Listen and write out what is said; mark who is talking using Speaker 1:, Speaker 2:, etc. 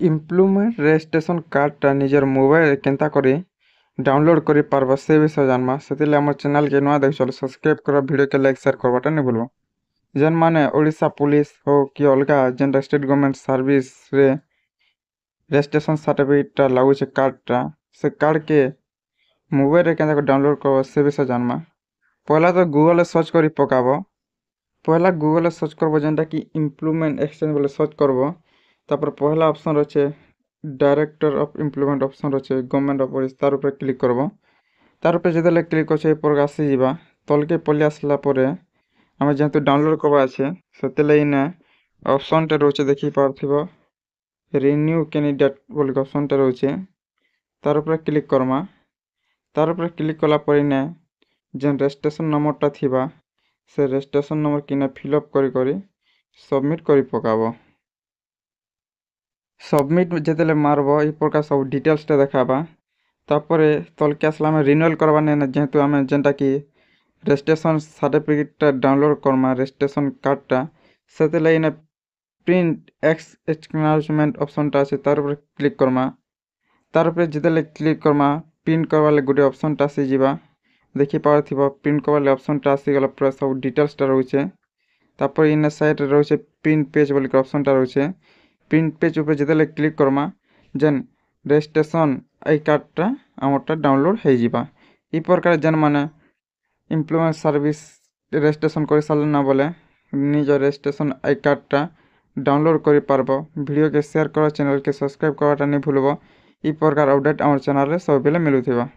Speaker 1: इम्प्लुमेंट registration कार्डटा निजर mobile केन्ता करी download करी पारबा से विषय जानबा सेतिले हमर चैनल के नुआ देख चलो सब्सक्राइब कर वीडियो के लाइक शेयर करबाटा नहीं भूलबा। जेन माने ओडिशा पुलिस हो कि अलगा जेन स्टेट गवर्नमेंट सर्विस रे रेजिस्ट्रेशन सर्टिफिकेट लागू छे कार्डटा से कार्ड के मोबाइल रे केन्ता डाउनलोड करबा से विषय जानबा। पहला तो गूगल सर्च करी पकाबो। पहला गूगल सर्च करबो जेनटा कि इम्प्लुमेंट एक्सचेंज बोले सर्च करबो। तापर पहला ऑप्शन रचे डायरेक्टर ऑफ इम्प्लुमेंट ऑप्शन रचे गवर्नमेंट ऑफ ओडिशा तार ऊपर क्लिक करबो। तार ऊपर जेतेले क्लिक करछे पर आसी जीवा तलके पल्ले आसला परे हमें जेहेतु डाउनलोड करबा আছে सेतेले इने ऑप्शन टे रोचे देखि पारथिबो रिन्यू कैंडिडेट बोल के ऑप्शन टे रोचे तार ऊपर क्लिक करमा। तार ऊपर क्लिक कला पर इने जेन रजिस्ट्रेशन नंबर टा थिबा से रजिस्ट्रेशन नंबर किने फिलअप करी सबमिट करी पकाबो। सबमिट जेतेले मारबो ई प्रकार सब डिटेल्स टे देखाबा। तापरे तलके आसला में रिन्यूअल करबा ने जेहेतु आमे जेनटा कि रजिस्ट्रेशन सर्टिफिकेट टा डाउनलोड करमा रजिस्ट्रेशन कार्ड टा सेतेले इने प्रिंट एक्स एक्नॉलेजमेंट ऑप्शन टा আছে तार ऊपर क्लिक करमा। तार ऊपर जेतेले क्लिक करमा प्रिंट करवाले गोटे ऑप्शन टा आसी जीवा देखि पारथिबो प्रिंट करवाले ऑप्शन टा आसी गला पूरा सब डिटेल्स टा रहउछे। तापर इने साइड रे रहउछे प्रिंट पेज बोल के ऑप्शन टा रहउछे। प्रिंट पेज ऊपर जेतेले क्लिक करमा जेन रजिस्ट्रेशन आई कार्ड टा हमरटा डाउनलोड हो जीवा। ई प्रकार जेन माने इम्प्लुमेंट सर्विस रजिस्ट्रेशन कर सारले ना बोले निज रजिस्ट्रेशन आई कार्ड टा डाउनलोड करि पारबो। वीडियो के शेयर करो चैनल के सब्सक्राइब करवाटा नहीं भूलबो। ई प्रकार अपडेट हमर चैनल रे सब बेले मिलुथिबा।